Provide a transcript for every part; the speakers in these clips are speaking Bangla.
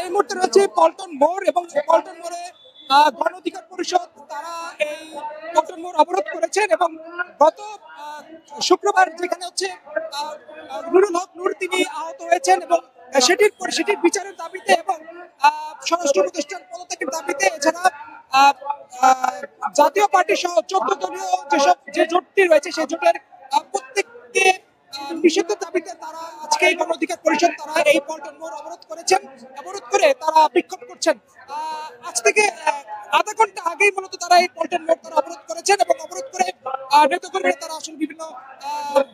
এই মুহূর্তে রয়েছে পল্টন মোড় এবং পল্টন মোড়ে গণ অধিকার পরিষদ তারা এই পল্টন মোড় অবরোধ করেছেন এবং গত শুক্রবার যেখানে হচ্ছে নুরুল হক নূর তিনি আহত হয়েছেন এবং সেটির বিচারের দাবিতে এবং স্বরাষ্ট্র উপদেষ্টার পদত্যাগের দাবিতে এছাড়া আহ, আহ, জাতীয় পার্টি সহ 14 দলীয় যে জোটটি রয়েছে সেই জোটের প্রত্যেককে নিষিদ্ধ দাবিতে তারা আজকে এই গণ অধিকার পরিষদ তারা এই পল্টন মোড় অবরোধ করেছেন। অবরোধ করে তারা বিক্ষোভ করছেন। আজ থেকে আধা ঘন্টা আগেই মূলত তারা এই পল্টন মোড় তারা অবরোধ করেছেন এবং অবরোধ করে নেতাকর্মীরা তারা আসলে বিভিন্ন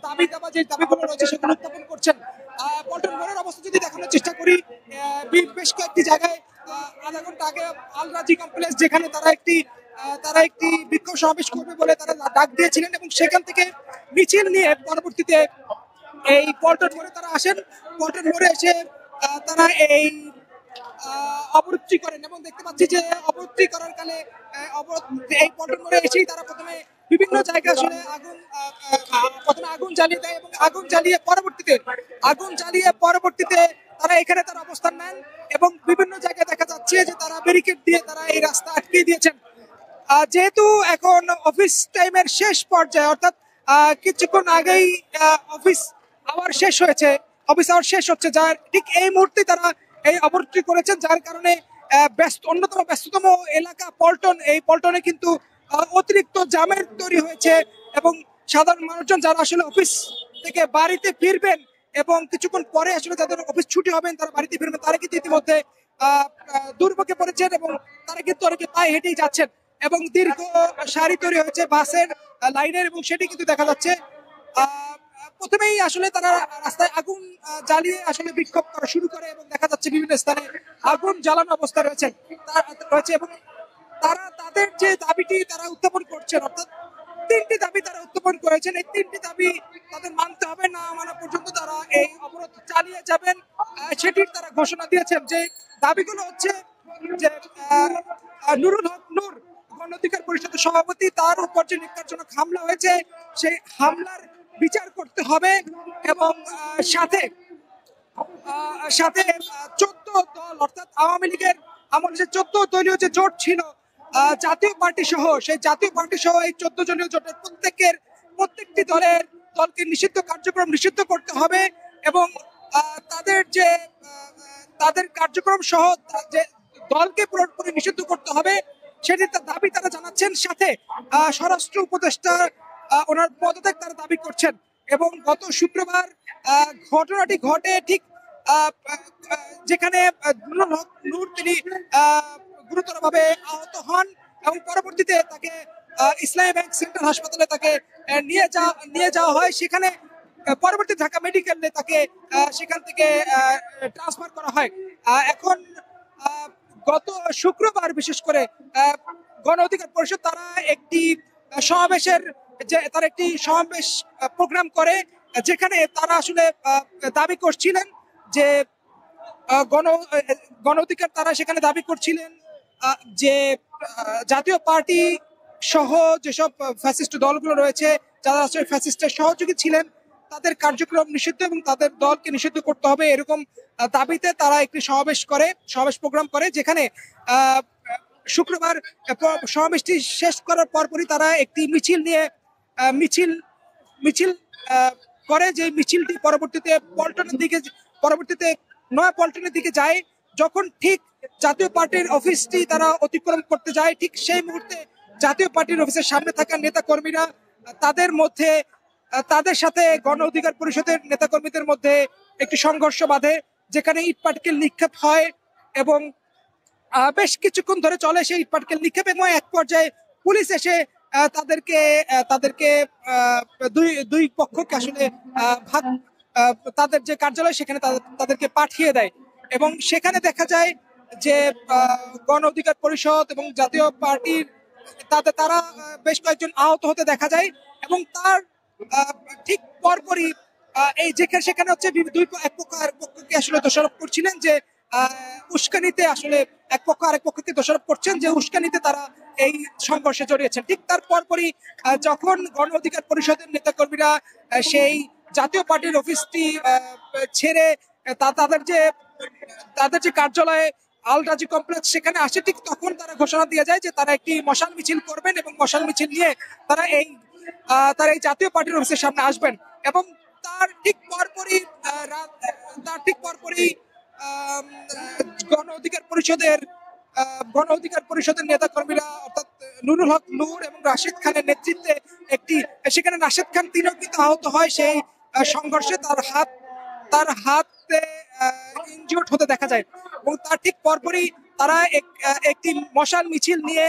দাবি দাবা যে দাবিগুলো রয়েছে সেগুলো উত্থাপন করছেন। পল্টন মোড়ের অবস্থা যদি দেখানোর চেষ্টা করি, বেশ কয়েকটি জায়গায় আধা ঘন্টা আগে আল রাজি কমপ্লেক্স যেখানে তারা একটি বিক্ষোভ সমাবেশ করবে বলে তারা ডাক দিয়েছিলেন এবং সেখান থেকে মিছিল নিয়ে পরবর্তীতে এই পল্টন মোড়ে তারা আসেন। পল্টন মোড়ে এসে তারা এই অবরোধটি করেন এবং দেখতে পাচ্ছি যে অবরোধটি করার কালে এই পল্টন মোড়ে এসেই তারা প্রথমে বিভিন্ন জায়গায় আসলে প্রথমে আগুন জ্বালিয়ে দেয় এবং আগুন জ্বালিয়ে পরবর্তীতে তারা এখানে তারা অবস্থান নেন এবং বিভিন্ন জায়গায় দেখা যাচ্ছে যে তারা ব্যারিকেড দিয়ে তারা এই রাস্তা আটকে দিয়েছেন। যেহেতু এখন অফিস টাইমের শেষ পর্যায়ে অর্থাৎ কিছুক্ষণ আগেই অফিস আওয়ার শেষ হয়েছে, অফিস আওয়ার শেষ হচ্ছে, যার ঠিক এই মুহূর্তে তারা এই অবরোধটি করেছেন, যার কারণে অন্যতম ব্যস্ততম এলাকা পল্টন, এই পল্টনে কিন্তু অতিরিক্ত জামের তৈরি হয়েছে এবং সাধারণ মানুষজন যারা আসলে অফিস থেকে বাড়িতে ফিরবেন এবং কিছুক্ষণ পরে আসলে যাদের অফিস ছুটি হবেন তারা বাড়িতে ফিরবেন তারা কিন্তু ইতিমধ্যে দুর্ভোগে পড়েছেন এবং তারা কিন্তু অনেকে পায়ে হেঁটেই যাচ্ছেন এবং দীর্ঘ সারি তৈরি হয়েছে বাসের লাইনের এবং সেটি কিন্তু দেখা যাচ্ছে। প্রথমেই আসলে তারা রাস্তায় আগুন জ্বালিয়ে আসলে বিক্ষোভ করা শুরু করে এবং দেখা যাচ্ছে বিভিন্ন স্থানে আগুন জ্বালানো অবস্থা রয়েছে এবং তারা তাদের যে দাবিটি তারা উত্থাপন করছেন অর্থাৎ 3টি দাবি তারা উত্থাপন করেছেন, এই 3টি দাবি তাদের মানতে হবে, না মানা পর্যন্ত তারা এই অবরোধ চালিয়ে যাবেন সেটির তারা ঘোষণা দিয়েছেন। যে দাবিগুলো হচ্ছে যে নুরুল হক নূর গণ অধিকার পরিষদের সভাপতি, তার উপর যে নির্যাতনজনক হামলা হয়েছে সেই হামলার বিচার করতে হবে এবং সাথে 14 দল অর্থাৎ আওয়ামী লীগের আমলে যে 14 দলীয় যে জোট ছিল জাতীয় পার্টি সহ, সেই জাতীয় পার্টি সহ এই 14 জনীয় জোটের প্রত্যেকটি দলকে নিষিদ্ধ কার্যক্রম নিষিদ্ধ করতে হবে এবং তাদের কার্যক্রম সহ যে দলকে পুরোপুরি নিষিদ্ধ করতে হবে সেটির দাবি তারা জানাচ্ছেন। সাথে স্বরাষ্ট্র উপদেষ্টা ওনার পদত্যাগ তারা দাবি করছেন এবং গত শুক্রবার ঘটনাটি ঘটে ঠিক যেখানে নুরুল হক নূর তিনি গুরুতরভাবে আহত হন এবং পরবর্তীতে তাকে ইসলামী ব্যাংক সেন্টার হাসপাতালে তাকে নিয়ে যাওয়া হয়। সেখানে পরবর্তী ঢাকা মেডিকেলে তাকে সেখান থেকে ট্রান্সফার করা হয়। এখন গত শুক্রবার বিশেষ করে গণ অধিকার পরিষদ তারা একটি সমাবেশ প্রোগ্রাম করে যেখানে তারা আসলে দাবি করছিলেন যে গণ অধিকার তারা সেখানে দাবি করছিলেন যে জাতীয় পার্টি সহ যেসব ফ্যাসিস্ট দলগুলো রয়েছে যারা আসলে ফ্যাসিস্টের সহযোগী ছিলেন তাদের কার্যক্রম নিষিদ্ধ এবং তাদের দলকে নিষিদ্ধ করতে হবে, এরকম দাবিতে তারা একটি সমাবেশ প্রোগ্রাম করে যেখানে শুক্রবার সমাবেশটি শেষ করার পরপরই তারা একটি মিছিল করে, যে মিছিলটি পরবর্তীতে নয়া পল্টনের দিকে যায়। যখন ঠিক জাতীয় পার্টির অফিসটি তারা অতিক্রম করতে যায় ঠিক সেই মুহূর্তে জাতীয় পার্টির অফিসের সামনে থাকা নেতা কর্মীরা তাদের সাথে গণ অধিকার পরিষদের নেতা কর্মীদের মধ্যে একটি সংঘর্ষ বাধে, যেখানে ইট পাটকেল নিক্ষেপ হয় এবং বেশ কিছুক্ষণ ধরে চলে সেই ইট পাটকেল নিক্ষেপ এবং এক পর্যায়ে পুলিশ এসে তাদেরকে দুই পক্ষকে আসলে তাদের যে কার্যালয় সেখানে তাদেরকে পাঠিয়ে দেয় এবং সেখানে দেখা যায় যে গণ অধিকার পরিষদ এবং জাতীয় পার্টির তারা বেশ কয়েকজন আহত হতে দেখা যায় এবং তার ঠিক পরপরই এই সেখানে হচ্ছে এক পক্ষ আরেক পক্ষকে আসলে দোষারোপ করছিলেন যে উস্কানিতে আসলে এক পক্ষ আরেক পক্ষকে দোষারোপ করছেন যে উস্কানিতে তারা এই সংঘর্ষে জড়িয়েছেন। ঠিক তার পরপরই যখন গণ অধিকার পরিষদের নেতাকর্মীরা সেই জাতীয় পার্টির অফিসটি ছেড়ে তাদের যে তাদের যে কার্যালয়ে আল রাজি কমপ্লেক্স সেখানে আসে, ঠিক তখন তারা ঘোষণা দিয়ে যায় যে তারা একটি মশাল মিছিল করবেন এবং মশাল মিছিল নিয়ে তারা এই জাতীয় পার্টির অফিসের সামনে আসবেন। এবং তার ঠিক পরপরই তার ঠিক পরপরই আম, গণ অধিকার পরিষদের নেতা কর্মীরা, অর্থাৎ নুরুল হক নূর এবং রাশেদ খানের নেতৃত্বে সেখানে রাশেদ খান তিনিও কিন্তু আহত হয় সেই সংঘর্ষে। তার হাতে ইনজিওর্ড হতে দেখা যায় এবং তার ঠিক পরপরই তারা একটি মশাল মিছিল নিয়ে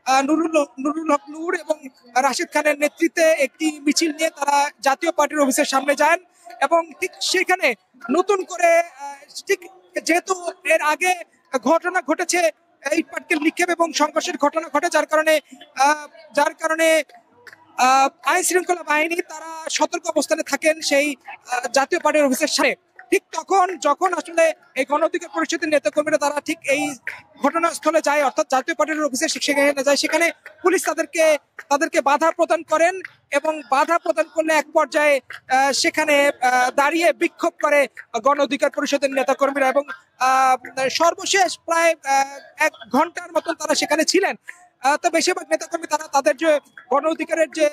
আহ, নুরুল হক নূর এবং রাশেদ খানের নেতৃত্বে একটি মিছিল নিয়ে তারা জাতীয় পার্টির অফিসের সামনে যান। এবং ঠিক সেখানে নতুন করে ঠিক যেহেতু এর আগে ঘটনা ঘটেছে, এই পাটকেল নিক্ষেপ এবং সংঘর্ষের ঘটনা ঘটে, যার কারণে আইন শৃঙ্খলা বাহিনী তারা সতর্ক অবস্থানে থাকেন সেই জাতীয় পার্টির অফিসের সামনে। ঠিক তখন যখন আসলে এই গণ অধিকার পরিষদের নেতাকর্মীরা তারা ঠিক এই ঘটনাস্থলে যায়, অর্থাৎ জাতীয় পার্টির অফিসে সেখানে যায়, সেখানে পুলিশ তাদেরকে বাধা প্রদান করেন এবং বাধা প্রদান করলে এক পর্যায়ে সেখানে দাঁড়িয়ে বিক্ষোভ করে গণ অধিকার পরিষদের নেতাকর্মীরা। এবং সর্বশেষ প্রায় 1 ঘন্টার মতন তারা সেখানে ছিলেন। তো বেশিরভাগ নেতাকর্মী তারা তাদের যে গণ অধিকারের যে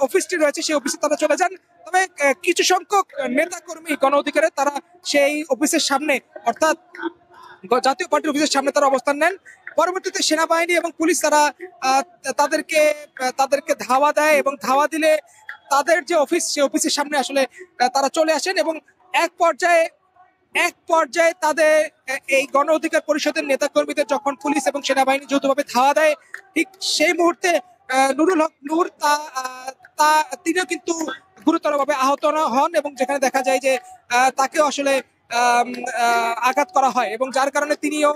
অফিসটি রয়েছে সেই অফিসে তারা চলে যান। তবে কিছু সংখ্যক নেতাকর্মী গণ অধিকারের তারা সেই অফিসের সামনে, অর্থাৎ জাতীয় পার্টির অফিসের সামনে তারা অবস্থান নেন। পরবর্তীতে সেনাবাহিনী এবং পুলিশ তারা তাদেরকে ধাওয়া দেয় এবং ধাওয়া দিলে তাদের যে অফিস সেই অফিসের সামনে আসলে তারা চলে আসেন। এবং এক পর্যায়ে তাদের এই গণ অধিকার পরিষদের নেতাকর্মীদের যখন পুলিশ এবং সেনাবাহিনী যৌথভাবে ধাওয়া দেয়, ঠিক সেই মুহূর্তে নুরুল হক নূর তিনিও কিন্তু গুরুতরভাবে আহত হন এবং যেখানে দেখা যায় যে তাকে আসলে আঘাত করা হয় এবং যার কারণে তিনিও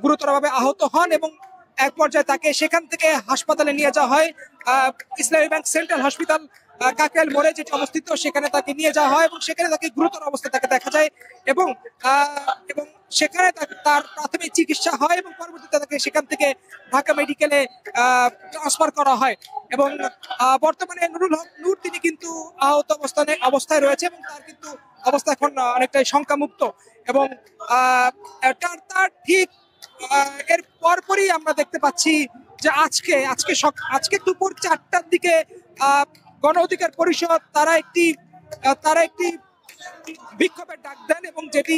গুরুতরভাবে আহত হন। এবং এক পর্যায়ে তাকে সেখান থেকে হাসপাতালে নিয়ে যাওয়া হয়, ইসলামী ব্যাংক সেন্ট্রাল হসপিটাল কাকরাইল মোড়ে যেটি অবস্থিত, সেখানে তাকে নিয়ে যাওয়া হয় এবং সেখানে তাকে গুরুতর অবস্থায় তাকে দেখা যায় এবং সেখানে তার প্রাথমিক চিকিৎসা হয় এবং পরবর্তীতে তাকে সেখান থেকে ঢাকা মেডিকেলে ট্রান্সফার করা হয়। এবং বর্তমানে নুরুল হক নূর তিনি কিন্তু আহত অবস্থায় রয়েছে এবং তার কিন্তু অবস্থা এখন অনেকটাই শঙ্কামুক্ত। এবং তার ঠিক এর পরপরই আমরা দেখতে পাচ্ছি যে আজকে দুপুর 4টার দিকে গণ অধিকার পরিষদ তারা একটি বিক্ষোভের ডাক দেন এবং যেটি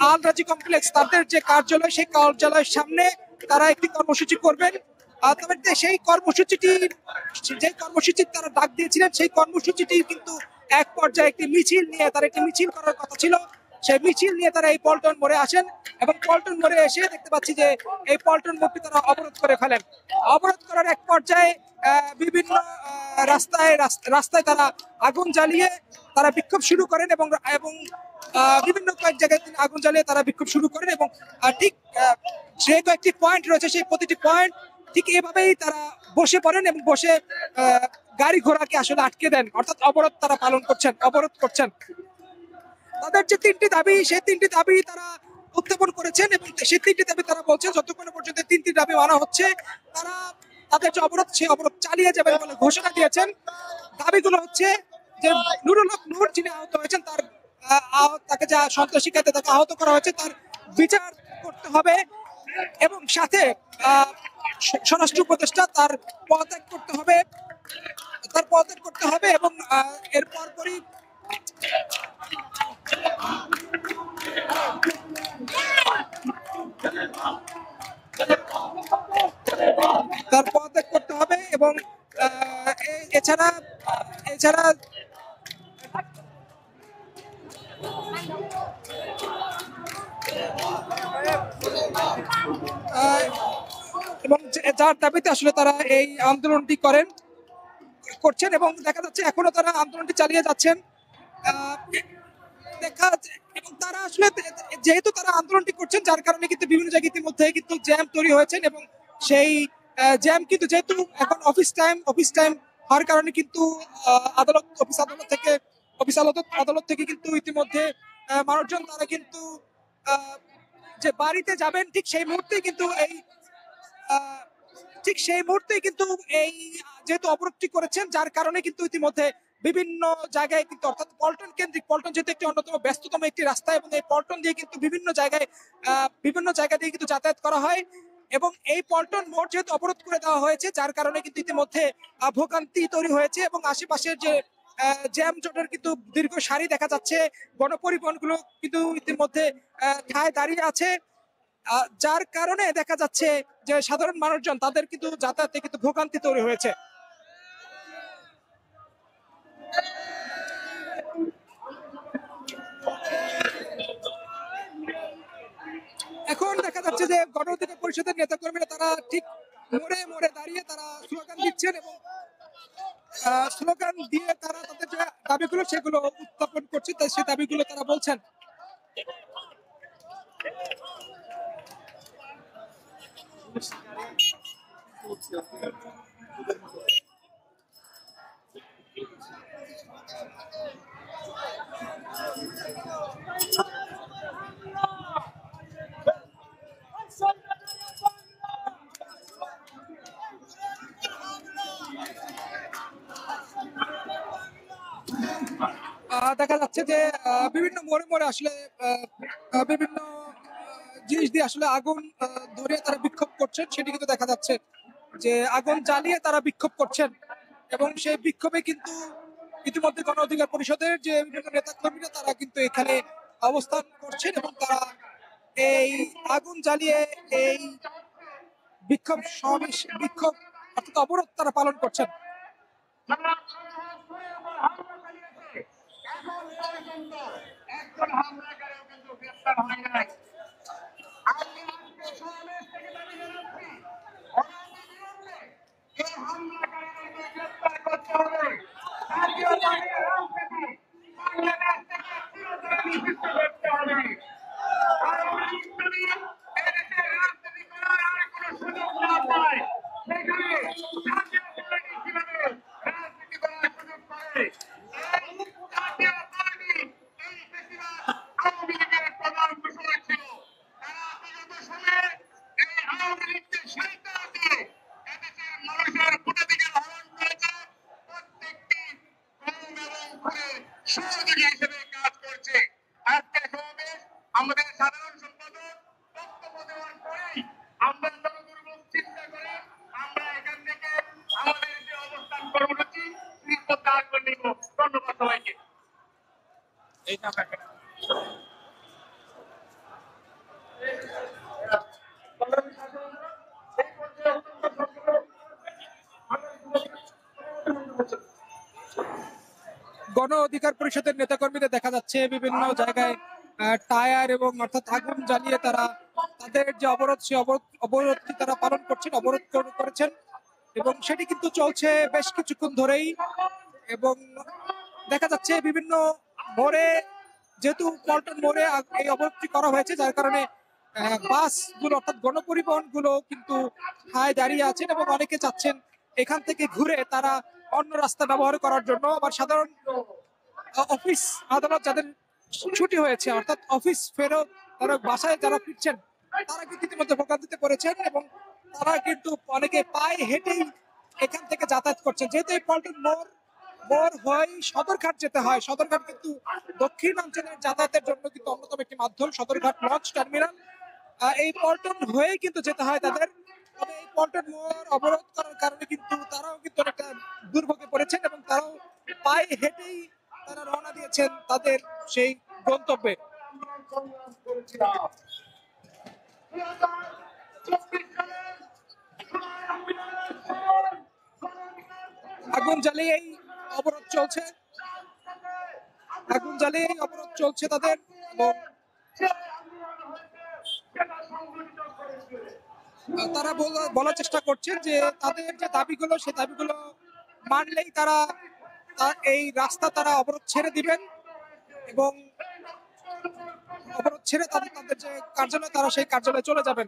আল রাজি কমপ্লেক্স তাদের যে কার্যালয় সেই কার্যালয়ের সামনে তারা একটি কর্মসূচি করবেন। তবে সেই কর্মসূচি তারা ডাক দিয়েছিলেন সেই কর্মসূচিটি কিন্তু এক পর্যায়ে একটি মিছিল করার কথা ছিল। সেই মিছিল নিয়ে তারা এই পল্টন মোড়ে আসেন এবং পল্টন মোড়ে এসে দেখতে পাচ্ছি যে এই পল্টন মোড়টি তারা অবরোধ করে ফেলেন। অবরোধ করার এক পর্যায়ে বিভিন্ন রাস্তায় তারা আগুন জ্বালিয়ে তারা বিক্ষোভ শুরু করেন এবং বিভিন্ন কয়েক জায়গায় আগুন জ্বালিয়ে তারা বিক্ষোভ শুরু করেন। এবং ঠিক যে কয়েকটি পয়েন্ট রয়েছে সেই প্রতিটি পয়েন্ট ঠিক এভাবেই তারা বসে পড়েন এবং বসে গাড়ি ঘোড়াকে আসলে আটকে দেন, অর্থাৎ অবরোধ করছেন। তাদের যে 3টি দাবি সেই 3টি দাবি তারা উত্থাপন করেছেন এবং সেই 3টি দাবি তারা বলছেন যতক্ষণ পর্যন্ত 3টি দাবি মানা হচ্ছে তারা তাদের যে অবরোধ সেই অবরোধ চালিয়ে যাবেন বলে ঘোষণা দিয়েছেন। দাবিগুলো হচ্ছে যে নুরুল হক নূর যিনি আহত হয়েছেন তাকে যা সন্ত্রাসী কায়দে তাকে আহত করা হয়েছে তার বিচার করতে হবে এবং সাথে স্বরাষ্ট্র উপদেষ্টা তার পদত্যাগ করতে হবে এবং এর পরপরই তার পদত্যাগ করতে হবে এবং এছাড়া এবং যার দাবিতে আসলে তারা এই আন্দোলনটি করছেন এবং দেখা যাচ্ছে এখনো তারা আন্দোলনটি চালিয়ে যাচ্ছেন। এবং তারা আসলে যেহেতু তারা আন্দোলনটি করছেন যার কারণে কিন্তু বিভিন্ন জায়গায় ইতিমধ্যে কিন্তু জ্যাম তৈরি হয়েছেন এবং সেই জ্যাম কিন্তু যেহেতু এখন অফিস টাইম হওয়ার কারণে কিন্তু আদালত থেকে কিন্তু ইতিমধ্যে মানুষজন তারা কিন্তু যে বাড়িতে যাবেন ঠিক সেই মুহূর্তেই কিন্তু এই যেহেতু অবরোধটি করেছেন যার কারণে কিন্তু ইতিমধ্যে বিভিন্ন জায়গায় কিন্তু, অর্থাৎ পল্টন কেন্দ্রিক, পল্টন যেহেতু একটি অন্যতম ব্যস্ততম একটি রাস্তা এবং এই পল্টন দিয়ে কিন্তু বিভিন্ন জায়গা দিয়ে কিন্তু যাতায়াত করা হয়। এবং এই পল্টন মোড় যেহেতু অবরোধ করে দেওয়া হয়েছে, যার কারণে কিন্তু ইতিমধ্যে ভোগান্তি তৈরি হয়েছে এবং আশেপাশের যে জ্যাম জটের কিন্তু দীর্ঘ সারি দেখা যাচ্ছে। গণপরিবহন গুলো কিন্তু ইতিমধ্যে ঠায় দাঁড়িয়ে আছে, যার কারণে দেখা যাচ্ছে যে সাধারণ মানুষজন তাদের কিন্তু যাতায়াতে কিন্তু ভোগান্তি তৈরি হয়েছে। এখন দেখা যাচ্ছে যে গণ অধিকার পরিষদের নেতাকর্মীরা তারা ঠিক মোড়ে মোড়ে দাঁড়িয়ে তারা স্লোগান দিচ্ছেন এবং স্লোগান দিয়ে তারা তাদের যে দাবিগুলো সেগুলো উত্থাপন করছে, তাই সেই দাবিগুলো তারা বলছেন। দেখা যাচ্ছে যে বিভিন্ন মোড়ে মোড়ে আসলে বিভিন্ন জিনিস দিয়ে আসলে আগুন ধরে তারা বিক্ষোভ করছেন, সেটি কিন্তু দেখা যাচ্ছে যে আগুন জ্বালিয়ে তারা বিক্ষোভ করছেন। এবং সেই বিক্ষোভে কিন্তু ইতিমধ্যে গণ অধিকার পরিষদের যে বিভিন্ন নেতা কর্মীরা তারা কিন্তু এখানে অবস্থান করছেন এবং তারা এই আগুন জ্বালিয়ে এই বিক্ষোভ অর্থাৎ অবরোধ তারা পালন করছেন। আমাদের সাধারণ সম্পাদক বক্তব্য দেওয়ার পরেই আমরা জনগণ চিন্তা করে আমরা এখান থেকে আমাদের যে অবস্থান কর্মসূচি প্রত্যাহার করে নিব। ধন্যবাদ সবাইকে। গণ অধিকার পরিষদের নেতাকর্মীদের দেখা যাচ্ছে বিভিন্ন জায়গায় টায়ার এবং অর্থাৎ আগুন জ্বালিয়ে তারা তাদের যে অবরোধ সেই অবরোধটি তারা পালন করছেন, অবরোধ করেছেন এবং সেটি কিন্তু চলছে বেশ কিছুক্ষণ ধরেই। এবং দেখা যাচ্ছে বিভিন্ন মোড়ে, যেহেতু পল্টন মোড়ে এই অবরোধটি করা হয়েছে, যার কারণে বাসগুলো অর্থাৎ গণপরিবহন গুলো কিন্তু ঠায় দাঁড়িয়ে আছেন এবং অনেকে চাচ্ছেন এখান থেকে ঘুরে তারা অন্য রাস্তা ব্যবহার করার জন্য। আবার সাধারণ অফিস আদালত যাদের ছুটি হয়েছে অর্থাৎ অফিস ফেরত তারা বাসায় যারা ফিরছেন তারা কিন্তু ইতিমধ্যে ভোগান্তিতে পড়েছেন এবং তারা কিন্তু অনেকে পায়ে হেঁটেই এখান থেকে যাতায়াত করছেন। যেহেতু এই পল্টন মোড় হয়ে সদরঘাট যেতে হয়, সদরঘাট কিন্তু দক্ষিণাঞ্চলের যাতায়াতের জন্য কিন্তু অন্যতম একটি মাধ্যম, সদরঘাট লঞ্চ টার্মিনাল। এই পল্টন হয়ে কিন্তু যেতে হয় তাদের। তবে এই পল্টন মোড় অবরোধ করার কারণে কিন্তু তারাও কিন্তু অনেকটা দুর্ভোগে পড়েছেন এবং তারাও পায়ে হেঁটেই তারা রওনা দিয়েছেন তাদের সেই গন্তব্যে। আগুন জ্বালিয়েই অবরোধ চলছে, আগুন জ্বালিয়েই অবরোধ চলছে তাদের। এবং তারা বলার চেষ্টা করছেন যে তাদের যে দাবিগুলো সেই দাবিগুলো মানলেই তারা এই রাস্তা তারা অবরোধ ছেড়ে দিবেন এবং অবরোধ ছেড়ে তাদের যে কার্যালয় তারা সেই কার্যালয়ে চলে যাবেন।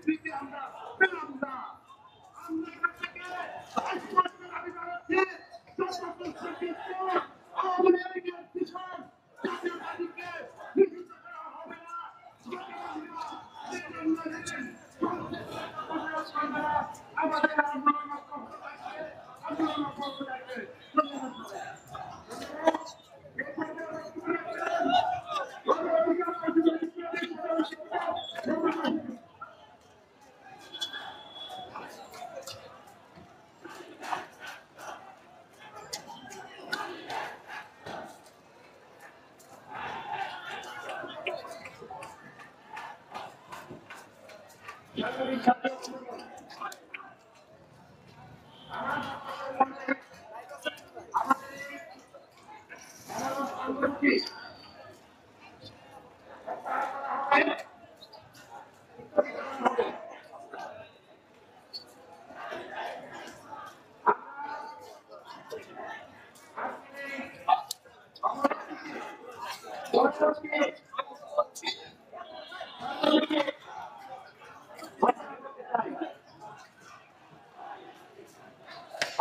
স্বীকৃতি আমরা পেলাম না। আমরা এখান থেকে স্পষ্ট দাবি জানাচ্ছি, সর্বশ্রেষ্ঠ ক্ষেত্রে আওয়ামী লীগের কৃষক জাতীয় পার্টিকে নিষিদ্ধ করা হবে না। যদি আমরা আমাদের আন্দোলন করতে থাকবে, আন্দোলন করতে থাকবে।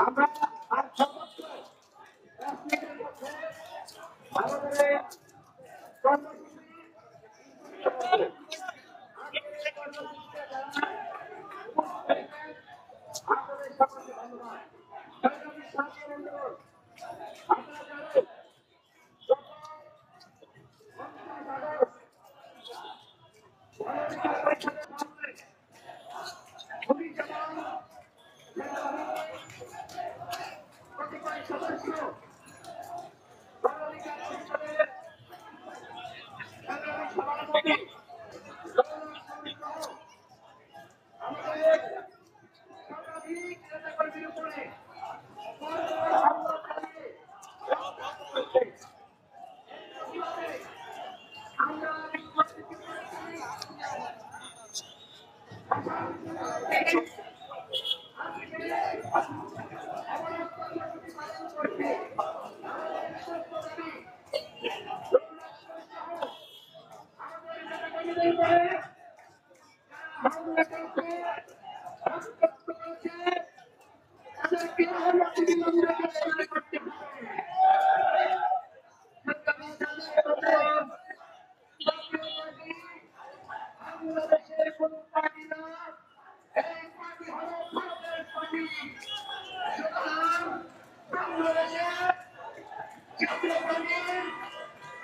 আমরা আর সর্বোচ্চ রাজনীতির মধ্যে আমাদের কর্মসূচি আপনাদের সকলকে ধন্যবাদ। সংগ্রামী সাথী বন্ধুগণ, আপনারা জানেন মানবাধিকার পরিষদের সামনে খুবই যেমন কতিপয় সদস্য মানবাধিকার পরিষদের সংগ্রামী সভাপতি আমাদের শতাধিক নেতাকর্মীর উপরে হামলা চালিয়ে আমরা বাংলাদেশের কোন পার্টি না, এই পার্টি হলো ভারতের পার্টি। সুতরাং বাংলাদেশের জাতীয় পার্টির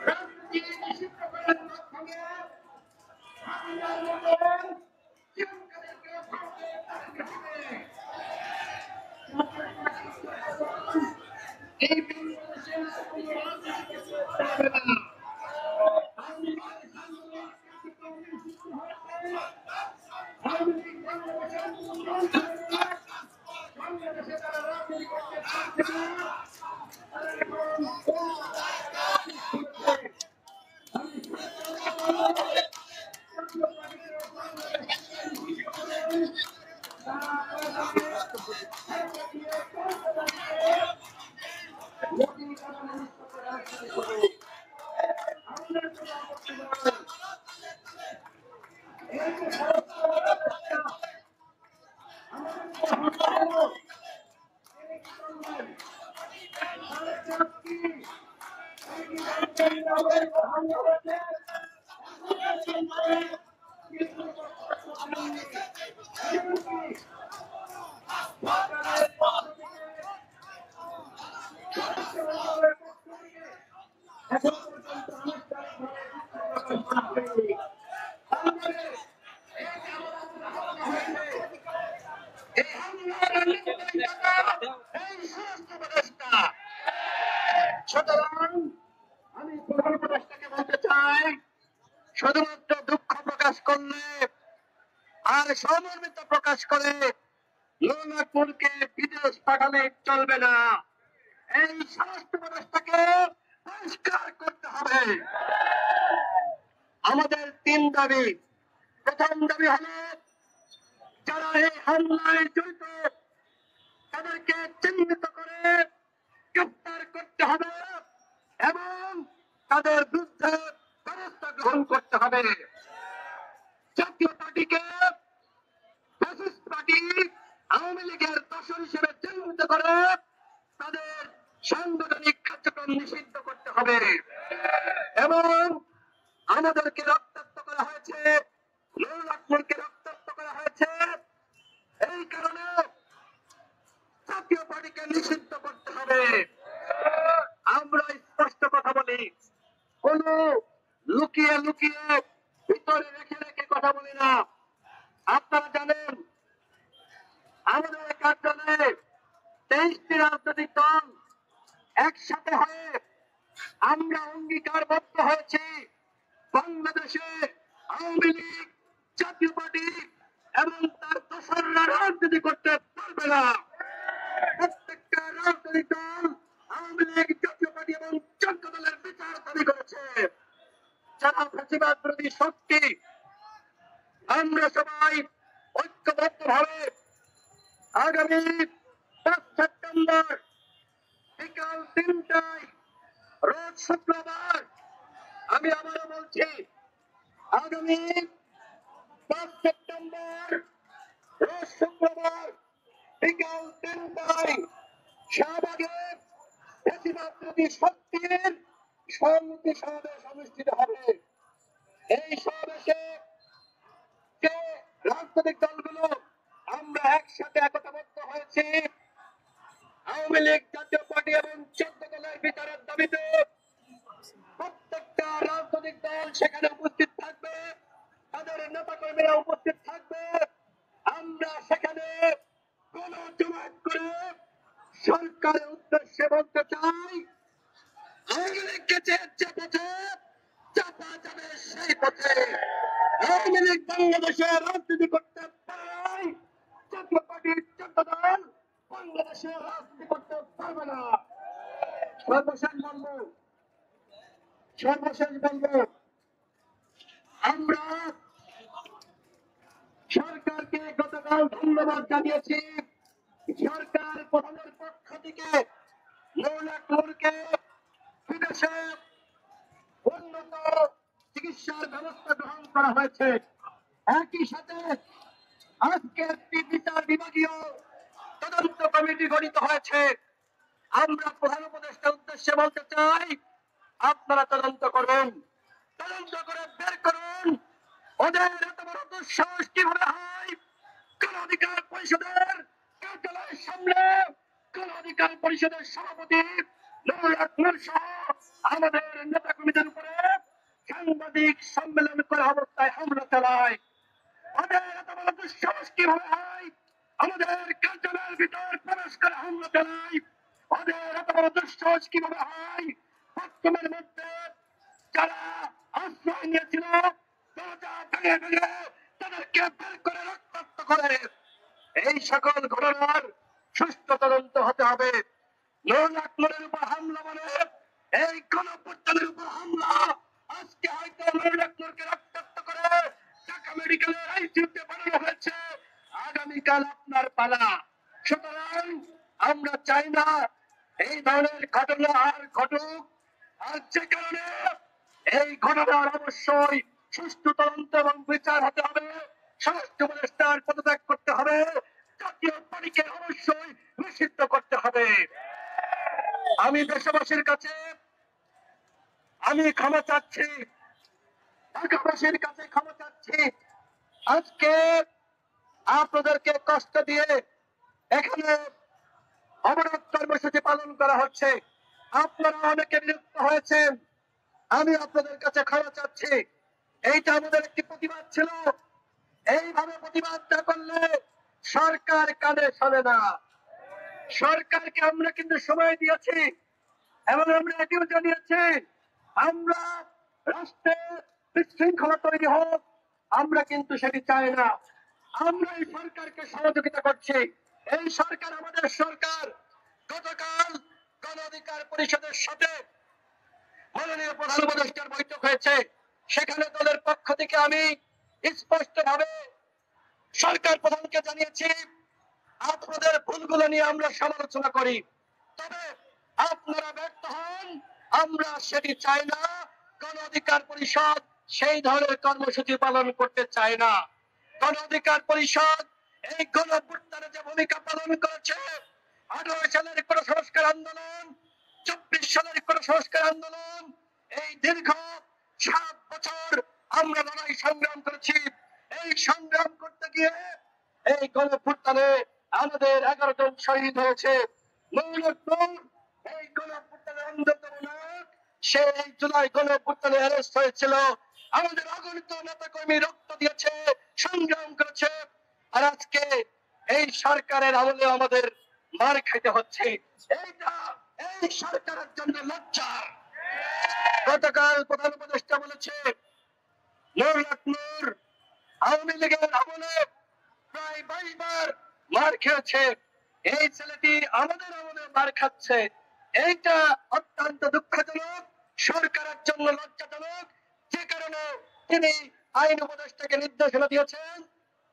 রাজনীতি নিষিদ্ধ করার মাধ্যমে বাংলার মতন জীবনকারীকে ভারতে পাঠাতে হবে। এই বাংলাদেশের কোনো রাজনীতি করতে হবে না। বাংলাদেশে তারা রাজনীতি করতে পারছে না। সুতরাং আমি প্রধান উপদেষ্টাকে বলতে চাই, শুধুমাত্র দুঃখ প্রকাশ করলে আর সহমর্মিতা প্রকাশ করে লোনাপুরকে বিদেশ পাঠালে চলবে না। এই স্বরাষ্ট্র উপদেষ্টাকে পরিষ্কার করতে হবে। আমাদের 3 দাবি। প্রথম দাবি হলো, যারা এই হামলায় জড়িত তাদেরকে চিহ্নিত করে গ্রেফতার করতে হবে এবং তাদের বিরুদ্ধে ব্যবস্থা গ্রহণ করতে হবে। জাতীয় পার্টিকে পার্টি আওয়ামী লীগের দোষর হিসেবে চিহ্নিত করে তাদের সাংগঠনিক কার্যক্রম নিষিদ্ধ করতে হবে এবং আমাদেরকে রক্তাক্ত করা হয়েছে, নুরুল আকমলকে রক্তাক্ত করা হয়েছে। এই কারণে জাতীয় পার্টিকে নিষিদ্ধ করতে হবে। আমরা স্পষ্ট কথা বলি, কোন লুকিয়ে লুকিয়ে ভিতরে রেখে রেখে কথা বলি না। আপনারা জানেন আমাদের কার্যালয়ে 23টি রাজনৈতিক দল একসাথে হয়ে আমরা অঙ্গীকারবদ্ধ হয়েছি বাংলাদেশে আওয়ামী লীগ, জাতীয় পার্টি এবং তার দোসররা রাজনীতি করতে পারবে না। প্রত্যেকটা রাজনৈতিক দল আওয়ামী লীগ, জাতীয় পার্টি এবং 14 দলের বিচার দাবি করেছে। যারা ফ্যাসিবাদ বিরোধী শক্তি, আমরা সবাই ঐক্যবদ্ধ ভাবে আগামী 5 সেপ্টেম্বর বিকাল 3টায় রোজ শুক্রবার, আমি আবারও বলছি আগামী 5 সেপ্টেম্বর রোজ শুক্রবার বিকাল 3টায় শাহবাগে ফ্যাসিবাদ বিরোধী শক্তির সংহতি সমাবেশ অনুষ্ঠিত হবে। এই সমাবেশে যে রাজনৈতিক দলগুলো আমরা একসাথে একতাবদ্ধ হয়েছি, আওয়ামী লীগ, জাতীয় পার্টি এবং 14 দলের বিচারের দাবিতে প্রত্যেকটা রাজনৈতিক দল সেখানে উপস্থিত থাকবে, তাদের নেতা কর্মীরা উপস্থিত থাকবে। আমরা সেখানে গণজমায়েত করে সরকারের উদ্দেশ্যে বলতে চাই, আওয়ামী লীগকে যে পথে চাপা যাবে সেই পথে আওয়ামী লীগ বাংলাদেশে রাজনীতি করতে পারে, জাতীয় পার্টির 14 দল বাংলাদেশে রাজনীতি করতে পারবে না। সর্বশেষ বলবো আমরা সরকারকে গতকাল ধন্যবাদ জানিয়েছি। সরকার প্রধানের পক্ষ থেকে নুরুল আকমলকে বিদেশে উন্নত চিকিৎসার ব্যবস্থা গ্রহণ করা হয়েছে। একই সাথে আজকে একটি বিচার বিভাগীয় তদন্ত কমিটি গঠিত হয়েছে। আমরা প্রধান উপদেষ্টার উদ্দেশ্যে বলতে চাই, আপনারা তদন্ত করুন, তদন্ত করে বের করুন ওদের এত বড় দুঃসাহস কিভাবে হয় গণ অধিকার পরিষদের কার্যালয়ের সামনে গণ অধিকার পরিষদের সভাপতি নুরুল আকমল সহ আমাদের নেতা কর্মীদের উপরে সাংবাদিক সম্মেলন করা অবস্থায় হামলা চালায়। ওদের এত বড় দুঃসাহস কিভাবে হয় আমাদের কার্যালয়ের ভিতর প্রবেশ করে হামলা চালায়। ওদের এত বড় দুঃসাহস কিভাবে হয় বর্তমানের মধ্যে যারা আশ্রয় নিয়েছিল দরজা ভেঙে ভেঙে তাদেরকে বের করে রক্তাক্ত করে। এই সকল ঘটনার সুষ্ঠু তদন্ত হতে হবে। নুরুল আকমলের উপর হামলা মানে এই গণঅভ্যুত্থানের উপর হামলা। আজকে হয়তো নুরুল আকমলকে রক্তাক্ত করে ঢাকা মেডিকেলের আইসিইউতে পাঠানো হয়েছে, আগামীকাল আপনার পালা। সুতরাং আমরা চাই না এই ধরনের ঘটনা আর ঘটুক। আর যে কারণে এই ঘটনার অবশ্যই সুষ্ঠু তদন্ত এবং বিচার হতে হবে। স্বরাষ্ট্র উপদেষ্টার পদত্যাগ করতে হবে, জাতীয় পার্টিকে অবশ্যই নিষিদ্ধ করতে হবে। আমি দেশবাসীর কাছে আমি ক্ষমা চাচ্ছি, ঢাকাবাসীর কাছে ক্ষমা চাচ্ছি। আজকে আপনাদেরকে কষ্ট দিয়ে এখানে অবরোধ কর্মসূচি পালন করা হচ্ছে। আপনারা অনেকে বিরক্ত হয়েছেন, আমি আপনাদের কাছে ক্ষমা চাচ্ছি। এইটা আমাদের একটি প্রতিবাদ ছিল। এইভাবে প্রতিবাদ না করলে সরকার কানে শোনে না। সরকারকে আমরা কিন্তু সময় দিয়েছি এবং আমরা এটিও জানিয়েছি আমরা রাষ্ট্রে বিশৃঙ্খলা তৈরি হোক, আমরা কিন্তু সেটি চাই না। আমরা এই সরকারকে সহযোগিতা করছি। এই সরকার আমাদের সরকার। গতকাল গণ অধিকার পরিষদের সাথে মাননীয় প্রধান উপদেষ্টার বৈঠক হয়েছে। সেখানে দলের পক্ষ থেকে আমি স্পষ্ট ভাবে সরকার প্রধানকে জানিয়েছি, আপনাদের ভুলগুলো নিয়ে আমরা সমালোচনা করি, তবে আপনারা ব্যর্থ হন আমরা সেটি চাই না। গণ অধিকার পরিষদ সেই ধরনের কর্মসূচি পালন করতে চায় না। গণ অধিকার পরিষদ এই গণঅভ্যুত্থানে যে ভূমিকা পালন করেছে, 18 সালের কোন সংস্কার আন্দোলন, 24 সালের কোন সংস্কার আন্দোলন, এই দীর্ঘ 7 বছর আমরা লড়াই সংগ্রাম করেছি। এই সংগ্রাম করতে গিয়ে এই গণঅভ্যুত্থানে আমাদের 11 জন শহীদ হয়েছে। এই গণঅভ্যুত্থানের অন্যতম নায়ক, সে এই জুলাই গণঅভ্যুত্থানে অ্যারেস্ট হয়েছিল। আমাদের অগণিত নেতা কর্মী রক্ত দিয়েছে, সংগ্রাম করেছে, আর আজকে এই সরকারের আমলে আমাদের মার খাইতে হচ্ছে। এইটা এই সরকারের জন্য লজ্জা। গতকাল প্রধান উপদেষ্টা বলেছে, নূর আওয়ামী লীগের আমলে প্রায় 22 বার মার খেয়েছে, এই ছেলেটি আমাদের আমলে মার খাচ্ছে। এইটা অত্যন্ত দুঃখজনক, সরকারের জন্য লজ্জাজনক। যে কারণে তিনি আইন উপদেষ্টাকে নির্দেশনা দিয়েছেন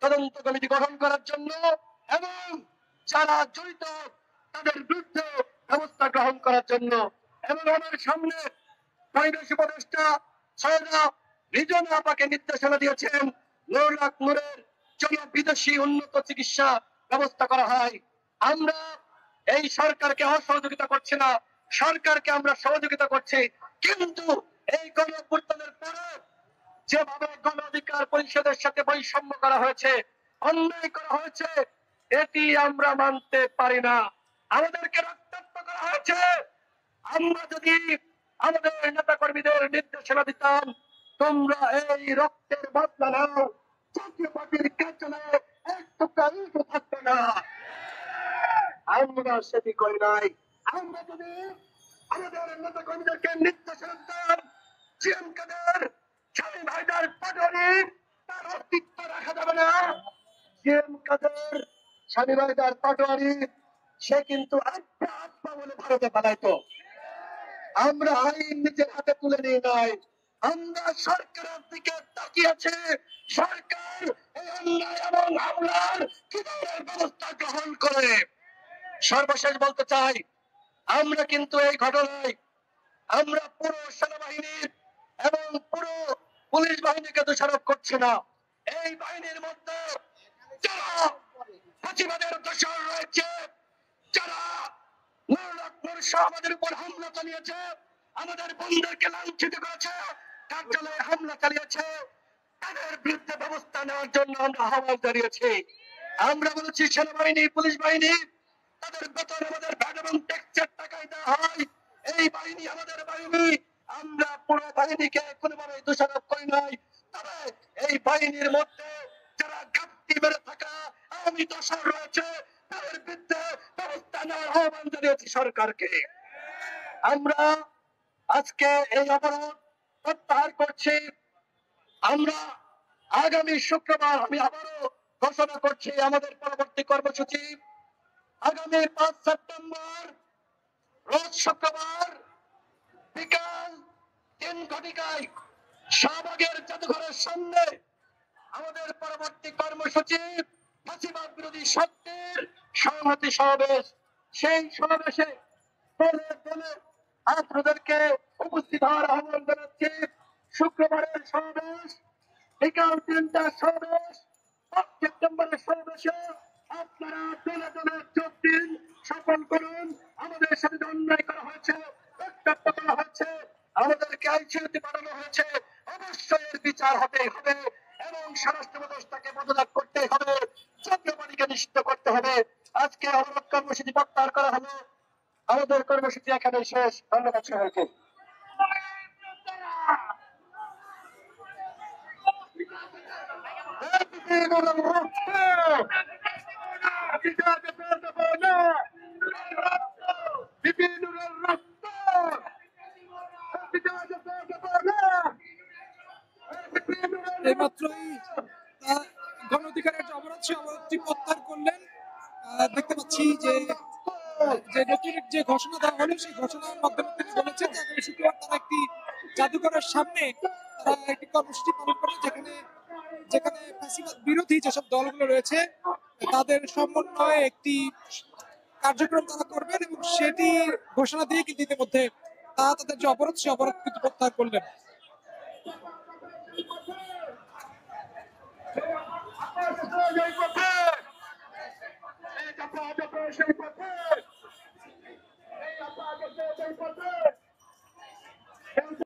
তদন্ত কমিটি গঠন করার জন্য এবং যারা জড়িত তাদের বিরুদ্ধে ব্যবস্থা গ্রহণ করার জন্য। এবং আমার সামনে পরিবেশ উপদেষ্টা সৈয়দা রিজওয়ানা আপাকে নির্দেশনা দিয়েছেন নূরের জন্য বিদেশি উন্নত চিকিৎসা ব্যবস্থা করা হয়। আমরা এই সরকারকে অসহযোগিতা করছি না, সরকারকে আমরা সহযোগিতা করছি। কিন্তু এই গণঅভ্যুত্থানের পরে যেভাবে গণ অধিকার পরিষদের সাথে বৈষম্য করা হয়েছে, অন্যায় করা হয়েছে, এটি আমরা মানতে পারি না। আমাদেরকে রক্তাক্ত করা হয়েছে। আমরা যদি আমাদের নেতা কর্মীদের নির্দেশনা দিতাম, তোমরা এই রক্তের বদলা নাও, জাতীয় পার্টির কার্যালয়ে এক টুকরা ইটও থাকবে না, আমরা সেটি করি নাই। আমরা যদি আমাদের নেতা কর্মীদেরকে নির্দেশনা দিতাম, জিএম কাদের, শামীম হায়দার পাটোয়ারি, তার অস্তিত্ব রাখা যাবে না। জিএম কাদের, শামীম হায়দার পাটোয়ারি, সে কিন্তু আত্মা আত্মা বলে ভারতে পালাইতো। আমরা আইন নিজের হাতে তুলে নিয়ে নাই, আমরা সরকারের দিকে তাকিয়েছি। সরকার এই অন্যায় এবং হামলার কি ধরনের ব্যবস্থা গ্রহণ করে। সর্বশেষ বলতে চাই, আমরা কিন্তু এই ঘটনায় আমরা পুরো সেনাবাহিনীর এবং পুরো পুলিশ বাহিনীকে দোষারোপ করছি না। এই বাহিনীর মধ্যে যারা ফাঁসিবাদের দোষর রয়েছে, যারা আমাদের উপর হামলা চালিয়েছে, আমাদের বন্ধুদেরকে লাঞ্ছিত করেছে, কার্যালয়ে হামলা চালিয়েছে, তাদের বিরুদ্ধে ব্যবস্থা নেওয়ার জন্য আমরা আহ্বান জানিয়েছি। আমরা বলেছি সেনাবাহিনী, পুলিশ বাহিনী, তাদের বেতন আমাদের ভ্যাট এবং ট্যাক্সের টাকায় দেওয়া হয়। এই বাহিনী আমাদের বাহিনী, আমরা পুরো বাহিনীকে কোনোভাবে দোষারোপ করি নাই। তবে এই বাহিনীর মধ্যে যারা ঘাপটি মেরে থাকা আওয়ামী দোষর রয়েছে, তাদের বিরুদ্ধে ব্যবস্থা নেওয়ার আহ্বান জানিয়েছি সরকারকে। আমরা আজকে এই অবরোধ প্রত্যাহার করছি। আমরা আগামী শুক্রবার, আমি আবারও ঘোষণা করছি আমাদের পরবর্তী কর্মসূচি আগামী 5 সেপ্টেম্বর রোজ শুক্রবার বিকাল 3 ঘটিকায় শাহবাগের জাদুঘরের সামনে আমাদের পরবর্তী কর্মসূচি ফাঁসিবাদ বিরোধী শক্তির সংহতি সমাবেশ। সেই সমাবেশে দলে দলে আপনাদেরকে উপস্থিত হওয়ার আহ্বান জানাচ্ছি। শুক্রবারের সমাবেশ বিকাল 3টার সমাবেশ, 5 সেপ্টেম্বরের সমাবেশে আপনারা দলে দলে যোগ দিন, সফল করুন। আমাদের সাথে যে অন্যায় করা হয়েছে, রক্তাক্ত করা হয়েছে, আমাদেরকে আইসিইউতে পাঠানো হয়েছে, অবশ্যই এর বিচার হতে হবে এবং স্বরাষ্ট্র উপদেষ্টাকে পদত্যাগ করতে হবে, জাতীয় পার্টিকে নিষিদ্ধ করতে হবে। আজকে অবরোধ কর্মসূচি প্রত্যাহার করা হলো। আমাদের কর্মসূচি এখানে শেষ। ধন্যবাদ সবাইকে। এইমাত্রই গণ অধিকারের যে অবরোধ, সে অবরোধটি প্রত্যাহার করলেন। দেখতে পাচ্ছি যে যে নতুন যে ঘোষণা দেওয়া হলো, সেই ঘোষণার মাধ্যমে তিনি বলেছেন যে আগামী শুক্রবার তারা একটি জাদুঘরের সামনে তারা একটি কর্মসূচি পালন করে, যেখানে যেখানে ফ্যাসিবাদ বিরোধী যেসব দলগুলো রয়েছে তাদের সমন্বয়ে একটি কার্যক্রম তারা করবেন, এবং সেটি ঘোষণা দিয়ে কিন্তু ইতিমধ্যে তারা তাদের যে অবরোধ, সেই অবরোধ কিন্তু প্রত্যাহার করলেন। সেই পথে